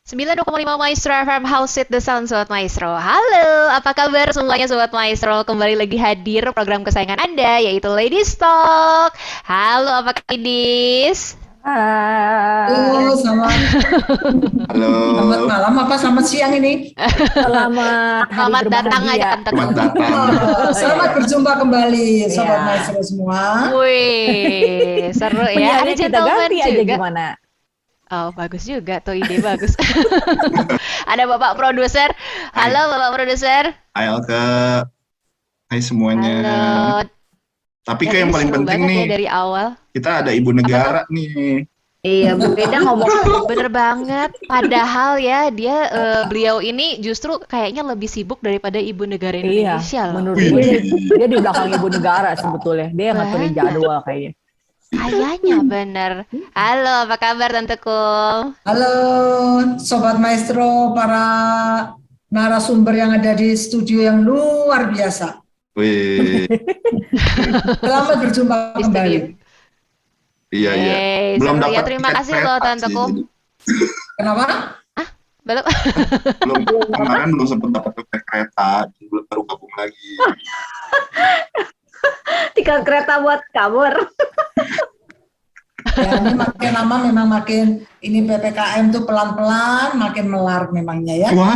92,5 Maestro FM House with the Sound Sobat Maestro. Halo, apa kabar semuanya Sobat Maestro? Kembali lagi hadir program kesayangan Anda yaitu Ladies Talk. Halo, apa kabar Ladies? Halo, Halo. selamat malam apa selamat siang ini? Selamat hari Selamat datang aja berbahagia. Tante. Selamat datang. Selamat berjumpa kembali Sobat Iya. Maestro semua. Wih, seru ya. Ada Penyanyi kita gentleman ganti aja juga. gimana? Oh, bagus juga tuh ide bagus. Ada Bapak produser. Halo Bapak produser. Hai Alka. Hai semuanya. Halo. Tapi Ya, kayak yang ini paling seru penting banget nih, ya dari awal. kita ada ibu negara nih. Iya, beda ngomong. Bener banget. Padahal ya beliau ini justru kayaknya lebih sibuk daripada ibu negara Iya, Indonesia loh. menurut Wih. gue dia di belakang ibu negara sebetulnya. Dia yang ngaturin jadwal kayaknya. Kayaknya bener. Halo, apa kabar Tanteku? Halo Sobat Maestro, para narasumber yang ada di studio yang luar biasa. Wih, Selamat berjumpa Di kembali. studio. iya iya. Yeay, Belum seru ya. dapat Terima tiket kasih loh kereta Tanteku. sih, Kenapa? Belum. belum kemarin belum sempat dapat tiket kereta, belum baru gabung lagi. Tiket kereta buat kabur. Ya, ini makin lama memang makin ini PPKM tuh pelan-pelan makin melar memangnya ya. Wah,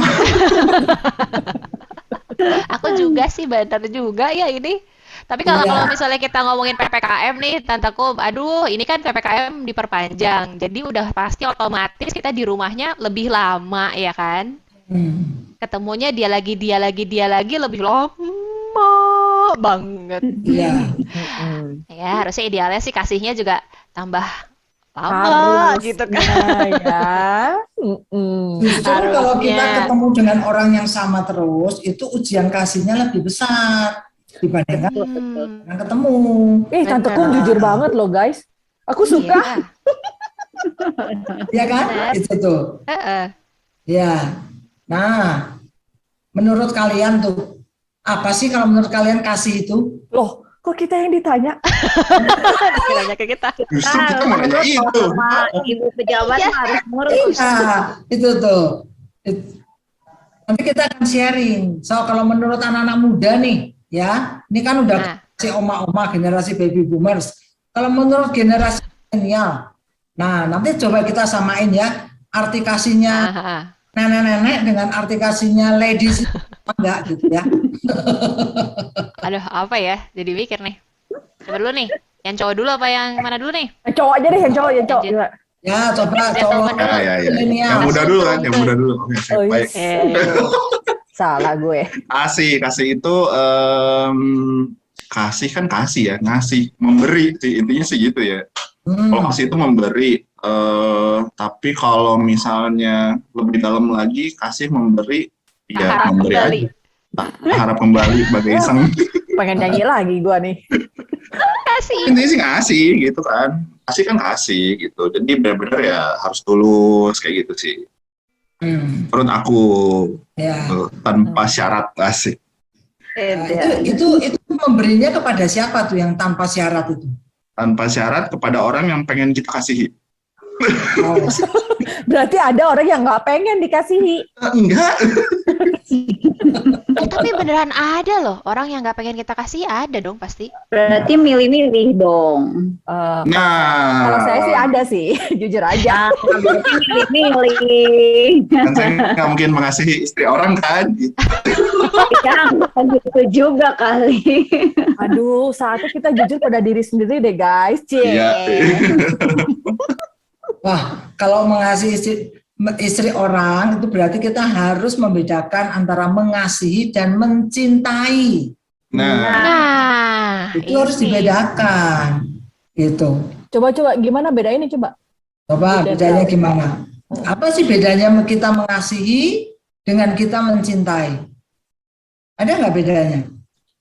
Aku juga sih bener juga ya ini. Tapi kalau Iya. kalau misalnya kita ngomongin PPKM nih, Tanteku, aduh, ini kan PPKM diperpanjang. Jadi udah pasti otomatis kita di rumahnya lebih lama ya kan? Ketemunya dia lagi lebih lama banget. Iya. Ya, harusnya idealnya sih kasihnya juga tambah lama Harus gitu kan. ya. Justru kalau kita Harusnya. ketemu dengan orang yang sama terus, itu ujian kasihnya lebih besar dibandingkan dengan ketemu. Tanteku Bener. jujur banget loh guys. Aku suka. Ya kan? Benar. Itu tuh. Heeh. Ya. Nah, menurut kalian tuh, apa sih kalau menurut kalian kasih itu? Loh, kok kita yang ditanya? Nanya ke kita. justru kita mau nanya itu. Sama ibu pejabat Iya. harus ngurus. Nah, itu tuh. Nanti kita akan sharing. So, kalau menurut anak-anak muda nih, ya, ini kan udah Nah. si oma-oma generasi baby boomers. Kalau menurut generasi milenial, nah nanti coba kita samain ya, arti kasihnya Aha. nenek-nenek dengan arti kasihnya ladies apa enggak gitu ya. Aduh, apa ya? Jadi mikir nih. Coba dulu nih. Yang cowok dulu apa yang mana dulu nih? Yang cowok aja deh, yang cowok. Lanjut. Ya, coba Gentleman cowok dulu. Ya. milenial. Yang muda dulu kan, yang muda dulu. Oke, Oh, baik. Salah gue. Kasih itu kasih kan kasih ya, ngasih, memberi sih intinya sih gitu ya. Kalau kasih itu memberi, tapi kalau misalnya lebih dalam lagi kasih memberi, ya Harap memberi kembali. aja. Nah, harap kembali sebagai iseng. Pengen nyanyi lagi gue nih. Kasih. Intinya sih ngasih gitu kan, kasih kan kasih gitu. Jadi benar-benar ya harus tulus kayak gitu sih. Menurut aku Ya. tanpa syarat kasih. Nah, itu memberinya kepada siapa tuh yang tanpa syarat itu? Tanpa syarat kepada orang yang pengen kita kasihi. Oh, Berarti ada orang yang nggak pengen dikasihi. Enggak. Tapi beneran ada loh. Orang yang nggak pengen kita kasih ada dong pasti. Berarti milih-milih dong. Nah, Kalau saya sih ada sih, jujur aja. Nah, berarti milih-milih. kan saya nggak mungkin mengasihi istri orang kan. Ya, bukan gitu juga kali. Aduh, saatnya kita jujur pada diri sendiri deh guys. Cie. Iya. wah, kalau mengasihi istri orang itu berarti kita harus membedakan antara mengasihi dan mencintai. Nah, Nah, Itu harus ini. dibedakan. Gitu. Coba gimana bedainnya coba? Coba Beda. bedanya gimana? Apa sih bedanya kita mengasihi dengan kita mencintai? Ada nggak bedanya?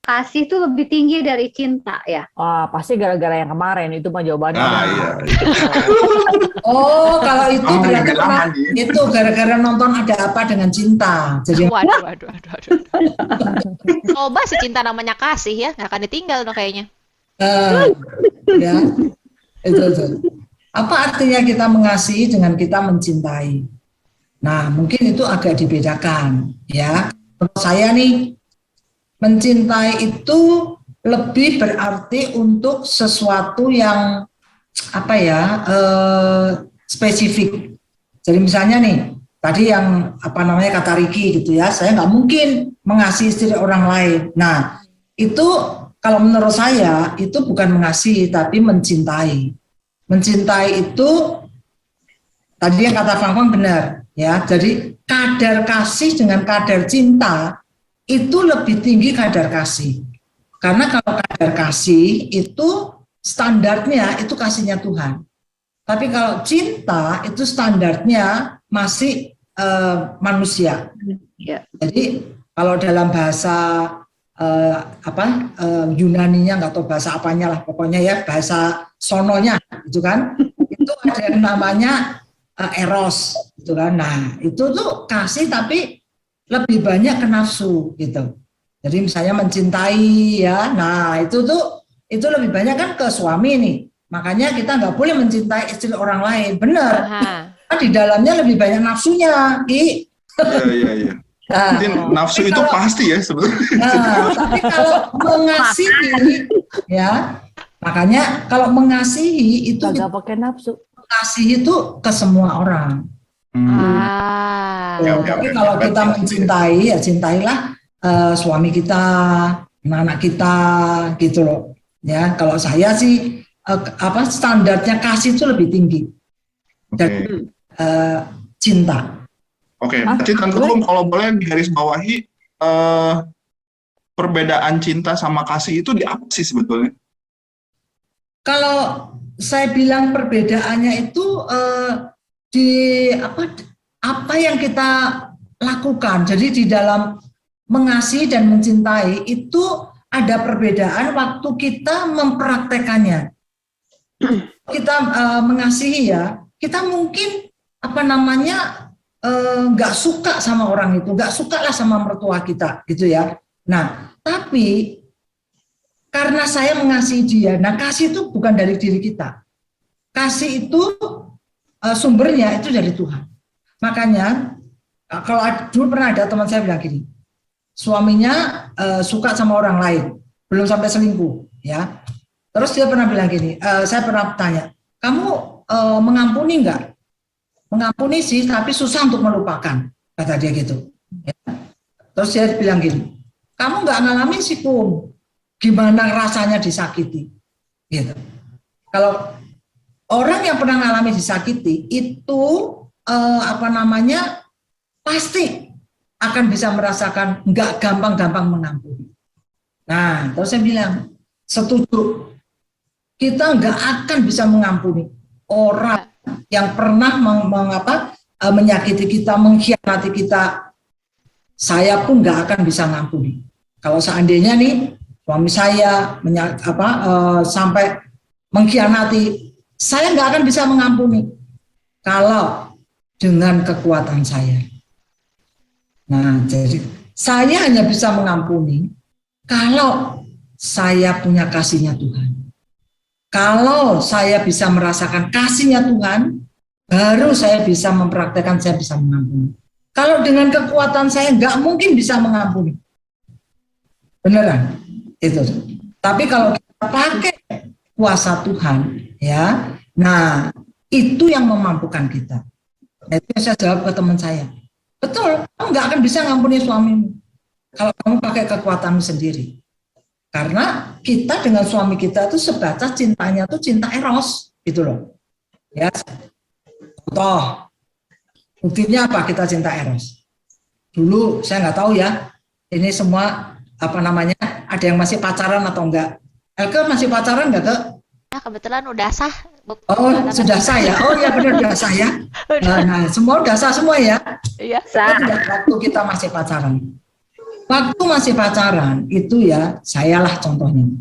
Kasih tuh lebih tinggi dari cinta ya. Wah, pasti gara-gara yang kemarin itu mah jawabannya. nah iya. Oh, kalau itu Oh, berarti beda karena lagi. itu gara-gara nonton Ada Apa Dengan Cinta. Jadi Waduh. Coba sih cinta namanya kasih ya, nggak akan ditinggal dong kayaknya. ya, itu. Apa artinya kita mengasihi dengan kita mencintai? Nah, mungkin itu agak dibedakan ya. Menurut saya nih, mencintai itu lebih berarti untuk sesuatu yang apa ya, spesifik. Jadi misalnya nih, tadi yang apa namanya kata Riki gitu ya, saya nggak mungkin mengasihi istri orang lain. Nah, itu kalau menurut saya itu bukan mengasihi tapi mencintai. Mencintai itu tadi yang kata Fang benar ya. Jadi kadar kasih dengan kadar cinta itu lebih tinggi kadar kasih. Karena kalau kadar kasih itu standarnya itu kasihnya Tuhan. Tapi kalau cinta itu standarnya masih manusia. Ya. Jadi kalau dalam bahasa Yunaninya nggak tahu bahasa apanya lah, pokoknya ya bahasa sononya itu kan, itu ada yang namanya eros gitu kan. Nah itu tuh kasih tapi lebih banyak ke nafsu gitu. Jadi misalnya mencintai ya, nah itu lebih banyak kan ke suami nih. Makanya kita nggak boleh mencintai istri orang lain, benar? Di dalamnya lebih banyak nafsunya, Ki. Iya. Nah, nafsu itu kalau, pasti ya sebenarnya. Nah, tapi kalau mengasihi, ya, makanya kalau mengasihi itu Kagak pakai nafsu. mengasihi itu ke semua orang. Tapi kalau kita mencintai, ya cintailah suami kita, anak-anak kita, gitu loh. Ya, kalau saya sih standarnya kasih itu lebih tinggi dari cinta. Oke, berarti Tante Kum kalau boleh digaris bawahi perbedaan cinta sama kasih itu di apa sih sebetulnya? Kalau saya bilang perbedaannya itu di apa yang kita lakukan. Jadi di dalam mengasihi dan mencintai itu ada perbedaan waktu kita mempraktekannya. Kita mengasihi ya, kita mungkin nggak suka sama orang itu, nggak suka lah sama mertua kita gitu ya. Nah, tapi karena saya mengasihi dia, nah kasih itu bukan dari diri kita. Kasih itu sumbernya itu dari Tuhan. Makanya kalau dulu pernah ada teman saya bilang gini, suaminya suka sama orang lain, belum sampai selingkuh ya. Terus dia pernah bilang gini, saya pernah tanya, kamu mengampuni enggak? Mengampuni sih, tapi susah untuk melupakan, kata dia gitu. Ya. Terus dia bilang gini, kamu enggak ngalamin sih Kum, gimana rasanya disakiti? Gitu. Kalau orang yang pernah ngalami disakiti itu pasti akan bisa merasakan enggak gampang-gampang mengampuni. Nah, terus saya bilang, setuju. Kita nggak akan bisa mengampuni orang yang pernah menyakiti kita, mengkhianati kita. Saya pun nggak akan bisa mengampuni. Kalau seandainya nih suami saya sampai mengkhianati, saya nggak akan bisa mengampuni. Kalau dengan kekuatan saya. Nah, jadi saya hanya bisa mengampuni kalau saya punya kasihnya Tuhan. Kalau saya bisa merasakan kasihnya Tuhan, baru saya bisa mempraktekkan, saya bisa mengampuni. Kalau dengan kekuatan saya nggak mungkin bisa mengampuni. Beneran, itu. Tapi kalau kita pakai kuasa Tuhan, ya, nah itu yang memampukan kita. Itu saya jawab ke teman saya. Betul, kamu nggak akan bisa mengampuni suamimu kalau kamu pakai kekuatanmu sendiri. Karena kita dengan suami kita itu sebatas cintanya tuh cinta eros gitu loh. Ya. Contoh, buktinya apa kita cinta eros? Dulu saya nggak tahu ya, ini semua ada yang masih pacaran atau enggak. Elke masih pacaran enggak, Kak? Ya, kebetulan udah sah. Oh, sudah sah ya? Oh ya benar udah sah ya? Nah, semua udah sah semua ya? Iya. Sah. Waktu kita masih pacaran. Waktu masih pacaran itu ya, sayalah contohnya.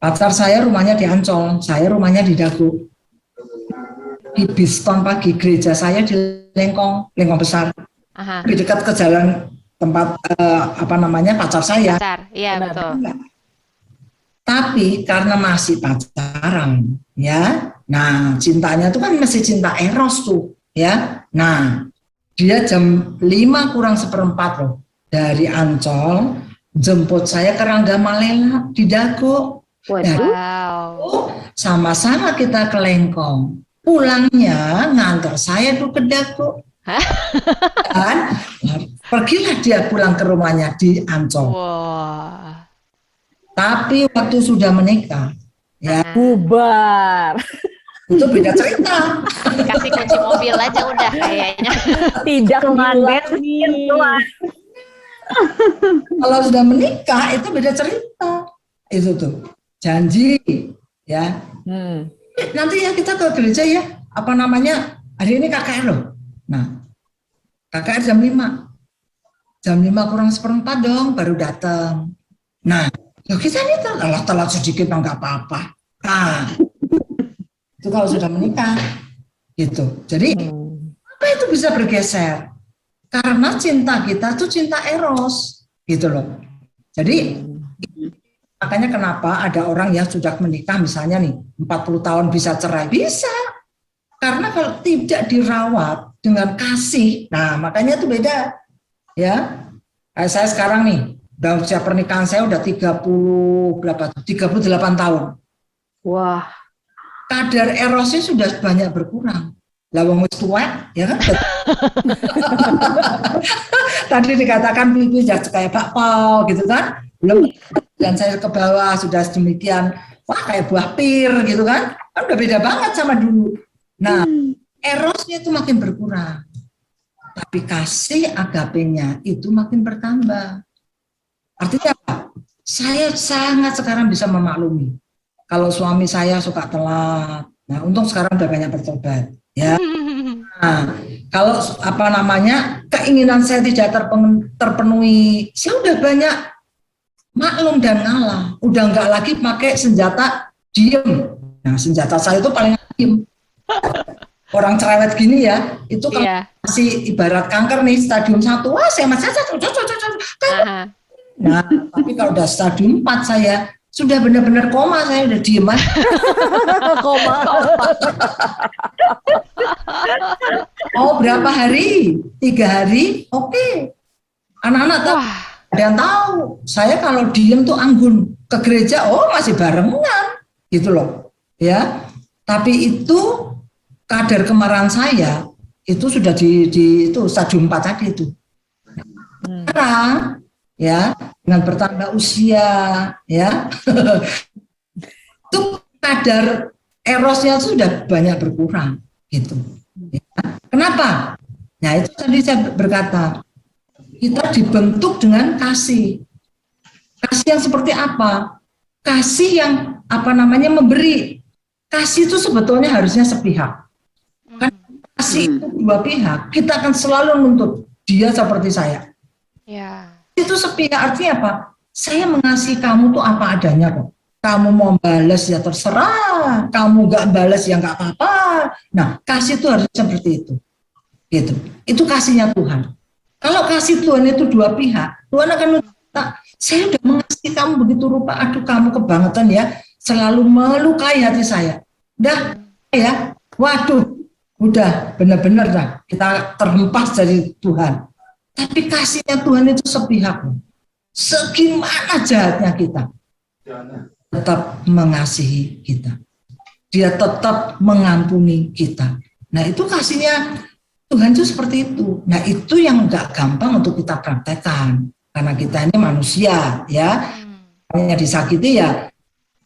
Pacar saya rumahnya di Ancol, saya rumahnya di Dago. Di Biston pagi, gereja saya di Lengkong besar. Aha. Di dekat ke jalan tempat pacar saya. Pacar, iya betul. Tapi karena masih pacaran, ya, nah cintanya itu kan masih cinta eros tuh, ya. Nah, dia jam 5 kurang seperempat loh dari Ancol jemput saya ke Ranggamalela di Dago. Waduh. Wow. Sama-sama kita ke Lengkong. Pulangnya ngantar saya tuh ke Dago. Dan pergilah dia pulang ke rumahnya di Ancol. Wah. Tapi waktu sudah menikah, ya Bubar. itu beda cerita. Kasih kunci mobil aja udah kayaknya. Tidak Cuman diulangi. bensin doang. Kalau sudah menikah itu beda cerita. Itu tuh janji, ya. Nanti ya kita ke gereja ya. Apa namanya? Hari ini KKR loh. Nah, KKR jam 5. Jam 5 kurang seperempat dong baru datang. Nah, ya kita ini telat sedikit nggak apa-apa. Nah, itu kalau sudah menikah, gitu. Jadi apa itu bisa bergeser? Karena cinta kita tuh cinta eros, gitu loh. Jadi makanya kenapa ada orang yang sudah menikah misalnya nih 40 tahun bisa cerai, bisa. Karena kalau tidak dirawat dengan kasih, nah makanya itu beda. Ya, kayak saya sekarang nih, udah usia pernikahan saya udah 38 tahun. Wah. Kadar erosnya sudah banyak berkurang. Lah wong wis tua, ya kan? Tadi dikatakan pipi kayak bakpao gitu kan? Belum, dan saya ke bawah sudah sedemikian, wah kayak buah pir gitu kan? Kan udah beda banget sama dulu. Nah, erosnya itu makin berkurang. Tapi kasih agapenya itu makin bertambah. Artinya apa? Saya sangat sekarang bisa memaklumi. Kalau suami saya suka telat, nah untung sekarang udah banyak bertobat. Ya. Nah, kalau apa namanya keinginan saya tidak terpenuhi, saya udah banyak maklum dan ngalah. Udah nggak lagi pakai senjata diem. Nah, senjata saya itu paling diem. Orang cerewet gini ya, itu kalau masih ibarat kanker nih stadium 1, wah saya masih Nah, tapi kalau udah stadium 4 saya sudah benar-benar koma, saya udah diem aja. Koma. Oh berapa hari? 3 hari? Oke. Anak-anak tahu, ada yang tahu. Saya kalau diem tuh anggun ke gereja, oh masih barengan, gitu loh. Ya, tapi itu kadar kemarahan saya itu sudah di itu stadium 4 tadi itu. Sekarang ya dengan bertambah usia ya itu kadar erosnya sudah banyak berkurang gitu. Ya. Kenapa? Nah itu tadi saya berkata kita dibentuk dengan kasih. Kasih yang seperti apa? Kasih yang apa namanya memberi. Kasih itu sebetulnya harusnya sepihak. Kan kasih itu dua pihak. Kita akan selalu menuntut dia seperti saya. Ya. Itu sepihak artinya apa? Saya mengasihi kamu tuh apa adanya kok. Kamu mau balas ya terserah, kamu nggak balas ya nggak apa-apa. Nah, kasih itu harus seperti itu. Gitu. Itu kasihnya Tuhan. Kalau kasih Tuhan itu dua pihak, Tuhan akan minta, saya udah mengasihi kamu begitu rupa, aduh kamu kebangetan ya, selalu melukai hati saya. Udah ya, waduh, udah benar-benar dah kita terhempas dari Tuhan. Tapi kasihnya Tuhan itu sepihak. Segimana jahatnya kita, tetap mengasihi kita. Dia tetap mengampuni kita. Nah itu kasihnya Tuhan itu seperti itu. Nah itu yang nggak gampang untuk kita praktekkan. Karena kita ini manusia ya. Hanya disakiti ya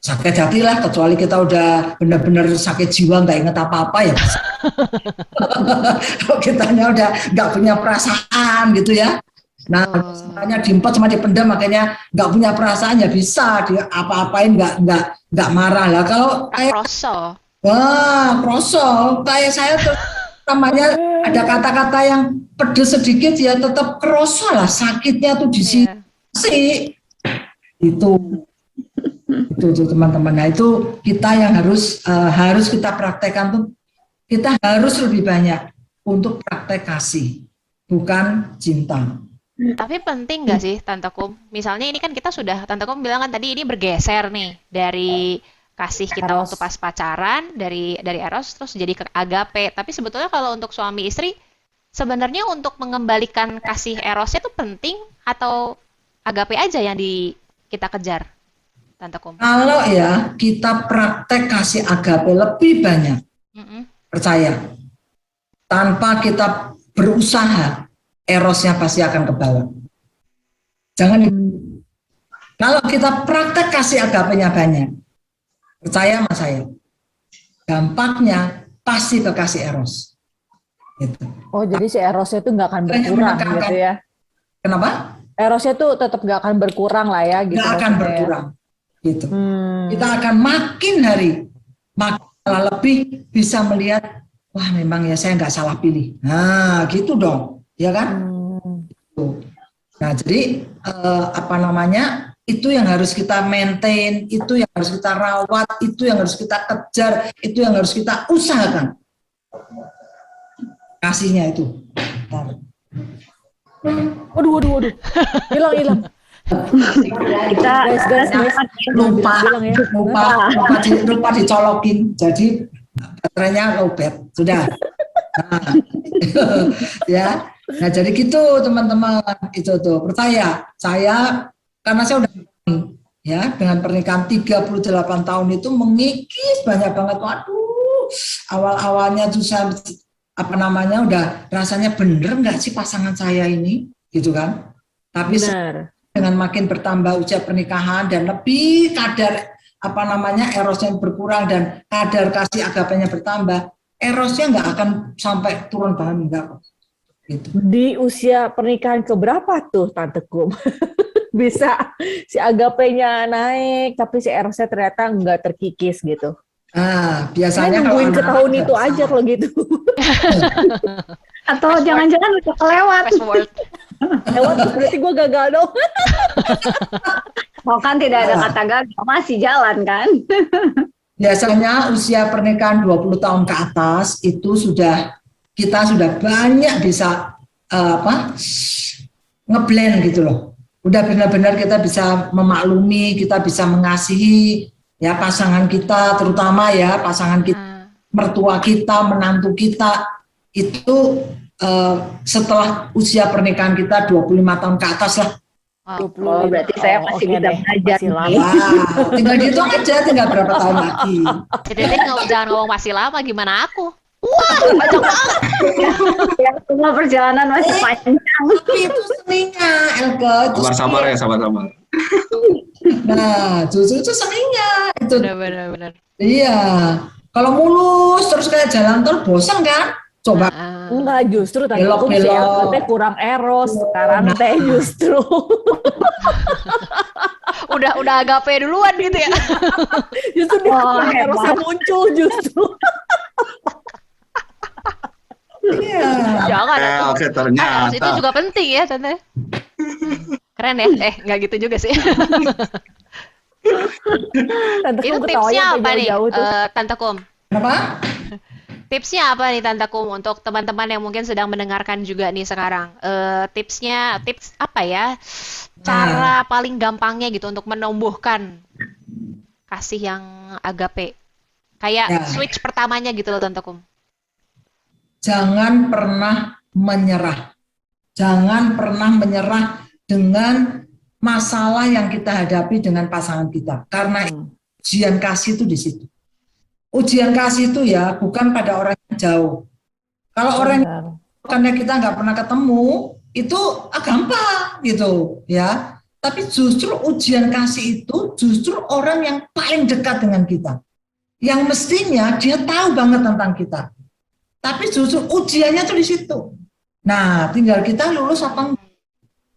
sakit hati lah. Kecuali kita udah benar-benar sakit jiwa nggak inget apa-apa ya. Kalau kitanya udah nggak punya perasaan gitu ya. Nah, makanya diempet sama dipendam, makanya nggak punya perasaan ya bisa di apa-apain nggak marah lah. Kalau kayak kroso, kayak saya tuh namanya ada kata-kata yang pedes sedikit ya tetap kroso lah, sakitnya tuh di sini sih. Itu teman-teman. Nah itu kita yang harus kita praktekkan tuh. Kita harus lebih banyak untuk praktek kasih, bukan cinta. Tapi penting nggak sih, Tante Kum? Misalnya ini kan kita sudah, Tante Kum bilang kan tadi ini bergeser nih dari kasih kita Eros. waktu pas pacaran dari eros terus jadi ke agape. Tapi sebetulnya kalau untuk suami istri sebenarnya untuk mengembalikan kasih erosnya itu penting atau agape aja yang kita kejar, Tante Kum? Kalau ya kita praktek kasih agape lebih banyak, Mm-mm. percaya, tanpa kita berusaha, erosnya pasti akan ke bawah. Jangan. Kalau kita praktek kasih agapenya banyak, percaya sama saya, dampaknya pasti ke kasih eros. Gitu. Oh, jadi si erosnya itu nggak akan Makanya berkurang menekankan. gitu ya? Kenapa? Erosnya tuh tetap nggak akan berkurang lah ya gitu. Nggak akan maksudnya ya. berkurang. Gitu. Hmm. Kita akan makin hari, makin lebih bisa melihat, wah memang ya saya nggak salah pilih. Nah gitu dong, ya kan? Tuh. Nah jadi itu yang harus kita maintain, itu yang harus kita rawat, itu yang harus kita kejar, itu yang harus kita usahakan. Kasihnya itu. Bentar. Waduh. Hilang. Kita Guys. lupa dicolokin, jadi baterainya lowbat sudah. Nah, ya. Nah jadi gitu teman-teman, itu tuh percaya saya karena saya udah ya dengan pernikahan 38 tahun itu mengikis banyak banget. Waduh, awal-awalnya tuh saya udah rasanya bener nggak sih pasangan saya ini, gitu kan? Tapi Benar. dengan makin bertambah usia pernikahan dan lebih kadar erosnya berkurang dan kadar kasih agapenya bertambah, erosnya nggak akan sampai turun banget, enggak kok. Gitu. Di usia pernikahan keberapa tuh Tante Kum? Bisa si agapenya naik, tapi si erosnya ternyata nggak terkikis gitu. Nah, Saya biasanya nungguin ke anak-anak tahun nggak itu bisa. aja kalau gitu. atau jangan-jangan udah kelewat. Password. Lewat berarti gue gagal dong. Oh kan tidak ada kata gagal, masih jalan kan? Biasanya usia pernikahan 20 tahun ke atas itu kita sudah banyak bisa ngeblend gitu loh. Udah benar-benar kita bisa memaklumi, kita bisa mengasihi ya pasangan kita, terutama ya pasangan kita, mertua kita, menantu kita itu setelah usia pernikahan kita 25 tahun ke atas lah. Oh, berarti saya masih bisa belajar masih nih. lama. Wah, tinggal dihitung aja, tinggal berapa tahun lagi. Jadi jangan ngomong masih lama, gimana aku? Wah, banyak banget. Ya, semua perjalanan masih panjang. Tapi itu seninya, Elke. Itu Sabar ya, sabar. Nah, justru itu seninya. Itu. Benar. Iya. Kalau mulus terus kayak jalan tol bosan kan? Coba. Enggak, justru Tante Kum si Belok-belok. Elke kurang eros sekarang teh justru. Udah agape duluan gitu ya. Justru dia Oh, kurang hebat. erosnya muncul justru. Iya. Jangan. Oke, Eros itu ternyata. juga penting ya, Tante. Keren ya? Nggak gitu juga sih. Tante Itu Kum tipsnya ketawanya apa nih, jauh-jauh tuh. Tante Kum? Kenapa? Tipsnya apa nih Tante Kum untuk teman-teman yang mungkin sedang mendengarkan juga nih sekarang? Tips apa ya? Cara paling gampangnya gitu untuk menumbuhkan kasih yang agape. Kayak Ya. switch pertamanya gitu loh Tante Kum. Jangan pernah menyerah. Jangan pernah menyerah dengan masalah yang kita hadapi dengan pasangan kita. Karena ujian kasih itu di situ. Ujian kasih itu ya bukan pada orang yang jauh. Kalau orang yang karena kita nggak pernah ketemu, itu gampang gitu ya. Tapi justru ujian kasih itu justru orang yang paling dekat dengan kita. Yang mestinya dia tahu banget tentang kita. Tapi justru ujiannya tuh di situ. Nah, tinggal kita lulus apa enggak.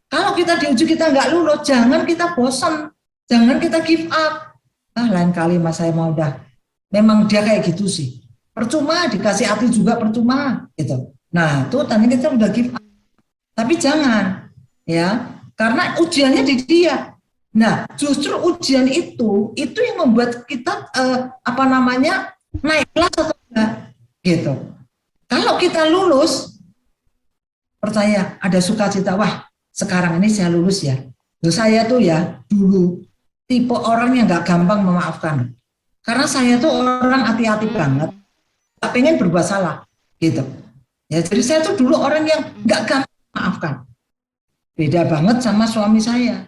Kalau kita diuji kita nggak lulus, jangan kita bosan, jangan kita give up. Lain kali mas saya mau udah. Memang dia kayak gitu sih. Percuma dikasih hati juga percuma gitu. Nah, itu tadi kita udah give up. Tapi jangan ya, karena ujiannya di dia. Nah, justru ujian itu yang membuat kita naik kelas atau enggak gitu. Kalau kita lulus, percaya ada sukacita. Wah, sekarang ini saya lulus ya. Loh, saya tuh ya dulu tipe orang yang nggak gampang memaafkan. Karena saya tuh orang hati-hati banget, nggak pengen berbuat salah, gitu. Ya, jadi saya tuh dulu orang yang nggak gampang maafkan. Beda banget sama suami saya.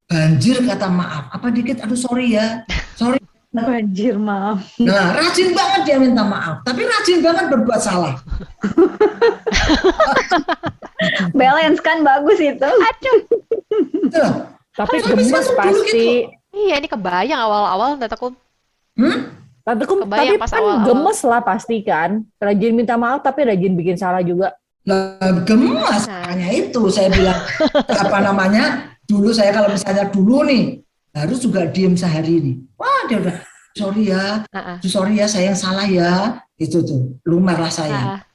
Banjir kata maaf, apa dikit, aduh sorry ya, sorry. Banjir, maaf. Nah, rajin banget dia minta maaf, tapi rajin banget berbuat salah. Balance kan bagus itu. Aduh. Gitu loh. Tapi Suami saya gemes tuh dulu pasti. Iya, ini kebayang awal-awal Tante Kum. Tante Kum, Kebayang tapi pas kan awal-awal. gemes lah pasti kan. Rajin minta maaf tapi rajin bikin salah juga. Lah, gemas, makanya itu saya bilang apa namanya, dulu saya kalau misalnya dulu nih harus juga diem sehari nih, wah dia udah sorry ya, sorry ya saya yang salah ya, itu tuh lumarlah saya.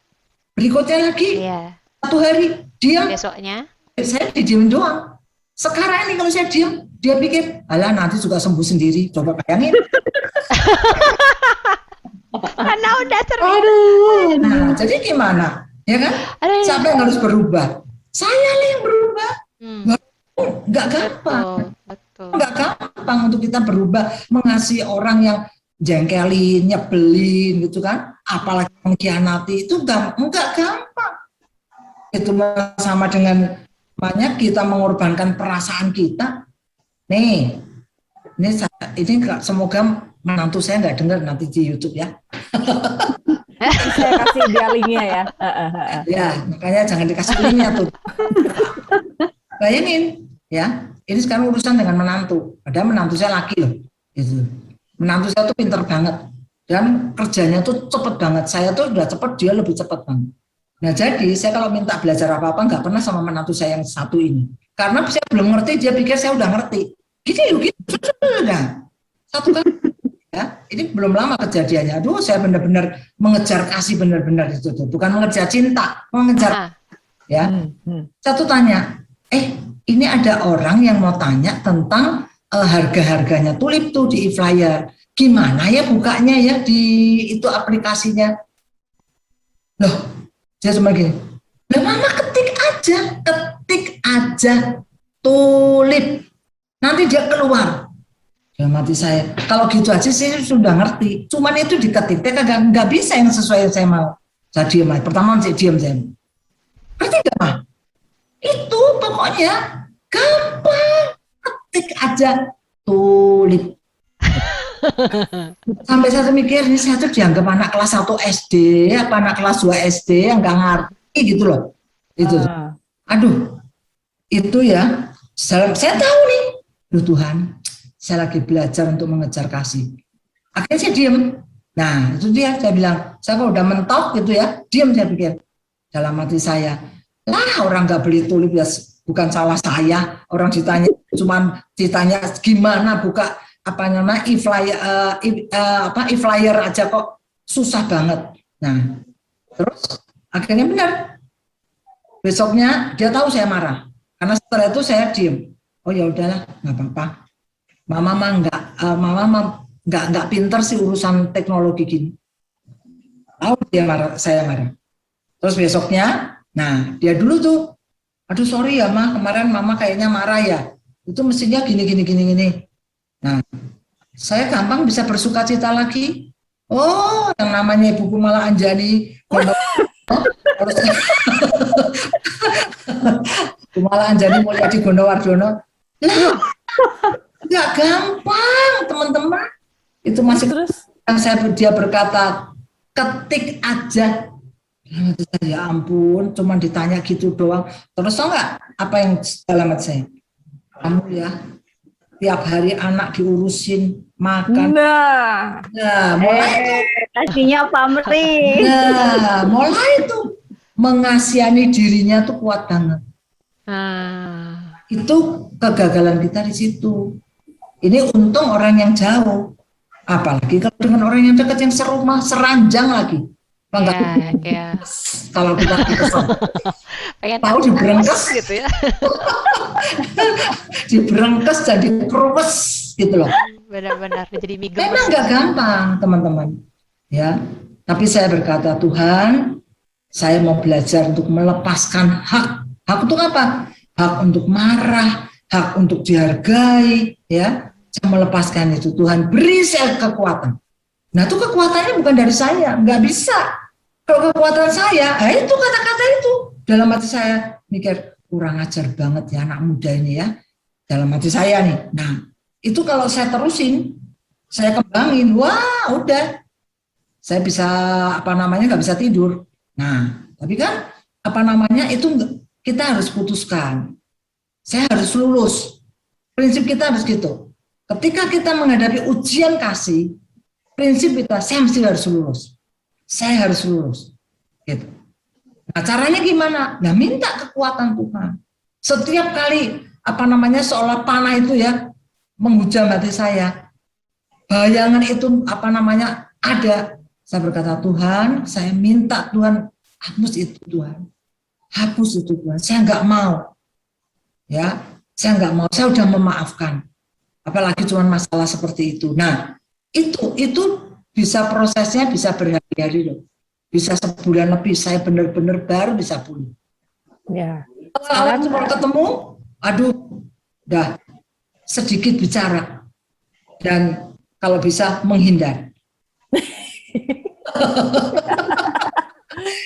Berikutnya lagi Iya. satu hari diam, Besoknya. saya didiemin doang. Sekarang ini kalau saya diem, dia pikir alah nanti juga sembuh sendiri, coba bayangin. Karena udah sering. Aduh, nah jadi gimana, ya kan? Aduh. Siapa yang harus berubah? Saya lah yang berubah. Nggak gampang. Betul. Nggak gampang untuk kita berubah, mengasihi orang yang jengkelin, nyebelin gitu kan, apalagi mengkhianati, itu nggak gampang. Itu sama dengan banyak kita mengorbankan perasaan kita. Nih, ini semoga menantu saya nggak dengar nanti di YouTube ya. Saya kasih dia linknya ya. Ya, makanya jangan dikasih linknya tuh. Bayangin, ya, ini sekarang urusan dengan menantu. Padahal menantu saya laki loh, gitu. Menantu saya tuh pinter banget dan kerjanya tuh cepet banget. Saya tuh udah cepet, dia lebih cepet banget. Nah jadi saya kalau minta belajar apa-apa nggak pernah sama menantu saya yang satu ini. Karena saya belum ngerti, dia pikir saya udah ngerti. Gitu. Nah, satu kali. Ya, ini belum lama kejadiannya. Aduh, saya benar-benar mengejar kasih benar-benar itu tuh. Bukan mengejar cinta, mengejar. Ya. Satu tanya, ini ada orang yang mau tanya tentang harga-harganya tulip tuh di e-flyer. Gimana ya bukanya ya di itu aplikasinya? Loh, saya cuma gini. Lah mama ketik aja tulip. Nanti dia keluar. Dalam hati saya, kalau gitu aja saya sudah ngerti. Cuman itu diketik, nggak bisa yang sesuai yang saya mau. Saya diam aja. Pertama saya diam saya. Ngerti nggak mah? Itu pokoknya gampang. Ketik aja tulip. Sampai saya mikir ini saya tuh dianggap anak kelas 1 SD, apa anak kelas 2 SD yang nggak ngerti gitu loh. Itu. Aduh, itu ya. Saya tahu nih, duh Tuhan. Saya lagi belajar untuk mengejar kasih. Akhirnya saya diam. Nah, itu dia, saya bilang, saya kalau udah mentok gitu ya, diam saya pikir. Dalam hati saya, lah orang nggak beli tulip ya bukan salah saya. Orang ditanya gimana buka apa namanya e-flyer aja kok susah banget. Nah, terus akhirnya benar. Besoknya dia tahu saya marah. Karena setelah itu saya diam. Oh ya udahlah, nggak apa-apa. Mama nggak pinter sih urusan teknologi gini. Tahu dia marah, saya marah. Terus besoknya, nah dia dulu tuh, aduh sorry ya ma, kemarin mama kayaknya marah ya. Itu mestinya gini. Nah, saya gampang bisa bersuka cita lagi. Oh, yang namanya Ibuku malah Anjani. Malah Anjani Mulyadi Gondowardono. Lah, nggak gampang teman-teman. Itu masih terus dia berkata ketik aja. Ya ampun, cuma ditanya gitu doang. Terus tau nggak apa yang dalam hati saya? Kamu ya tiap hari anak diurusin makan. Nah Mulai kasihnya pamrih. Nah, mulai itu mengasihani dirinya tuh kuat banget. Itu kegagalan kita di situ. Ini untung orang yang jauh. Apalagi kalau dengan orang yang dekat yang serumah, seranjang lagi. Ya. Kalau kita kesel. Pengen tahu diberengkes gitu ya. Diberengkes jadi keruwes gitu loh. Benar-benar jadi mie gemes. Memang nggak gampang teman-teman. Ya, tapi saya berkata Tuhan, saya mau belajar untuk melepaskan hak. Hak itu apa? Hak untuk marah, hak untuk dihargai, ya, Saya melepaskan itu. Tuhan beri saya kekuatan. Nah itu kekuatannya bukan dari saya, nggak bisa. Kalau kekuatan saya, itu kata-kata itu. Dalam hati saya mikir, kurang ajar banget ya anak muda ini ya. Dalam hati saya nih. Nah itu kalau saya terusin, saya kembangin, wah udah. Saya bisa nggak bisa tidur. Nah tapi kan itu kita harus putuskan. Saya harus lulus. Prinsip kita harus gitu. Ketika kita menghadapi ujian kasih, prinsip kita, saya mesti harus lulus. Saya harus lulus. Gitu. Nah, caranya gimana? Nah, minta kekuatan Tuhan. Setiap kali seolah panah itu ya menghujam hati saya. Bayangan itu ada. Saya berkata, Tuhan, saya minta Tuhan hapus itu Tuhan. Hapus itu Tuhan. Saya nggak mau. Ya, saya nggak mau. Saya udah memaafkan. Apalagi cuma masalah seperti itu. Nah, itu bisa prosesnya bisa berhari-hari loh. Bisa sebulan lebih. Saya benar-benar baru bisa pulih. Ya. Kalau cuma ketemu, aduh, udah sedikit bicara dan kalau bisa menghindar.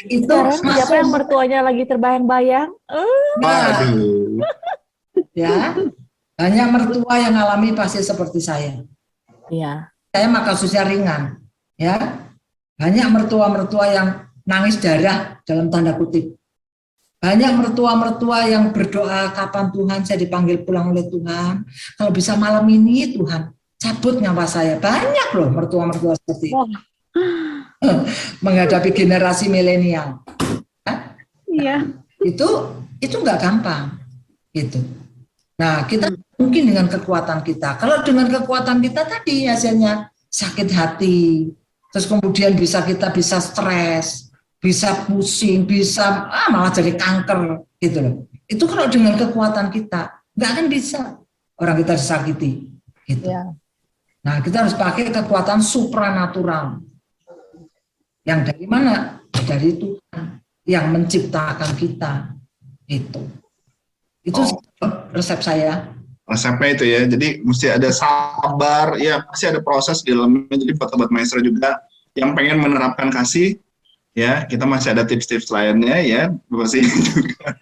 Itu sekarang siapa yang mertuanya lagi terbayang-bayang? Waduh. Ya, banyak mertua yang alami pasti seperti saya. Iya. Saya mah kasusnya ringan, ya. Banyak mertua-mertua yang nangis darah dalam tanda kutip. Banyak mertua-mertua yang berdoa, kapan Tuhan saya dipanggil pulang oleh Tuhan. Kalau bisa malam ini Tuhan cabut nyawa saya. Banyak loh mertua-mertua seperti itu. Menghadapi generasi milenial. Iya. Itu nggak gampang. Gitu. Nah, kita mungkin dengan kekuatan kita. Kalau dengan kekuatan kita tadi hasilnya sakit hati, terus kemudian kita bisa stres, bisa pusing, bisa malah jadi kanker gitu loh. Itu kalau dengan kekuatan kita nggak akan bisa orang kita disakiti gitu. Ya. Nah, kita harus pakai kekuatan supranatural. Yang dari mana? Dari Tuhan yang menciptakan kita. Itu resep saya. Resepnya itu ya, jadi mesti ada sabar, ya pasti ada proses di dalamnya. Jadi buat sobat maestro juga yang pengen menerapkan kasih, ya kita masih ada tips-tips lainnya ya, pasti juga.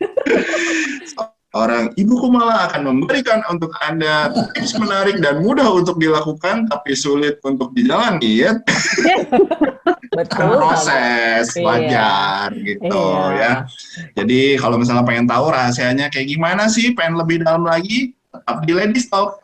Orang ibuku malah akan memberikan untuk Anda tips menarik dan mudah untuk dilakukan, tapi sulit untuk dijalani ya. Betul. Proses wajar gitu ya. Jadi kalau misalnya pengen tahu rahasianya kayak gimana sih, pengen lebih dalam lagi, tetap di Ladies Talk.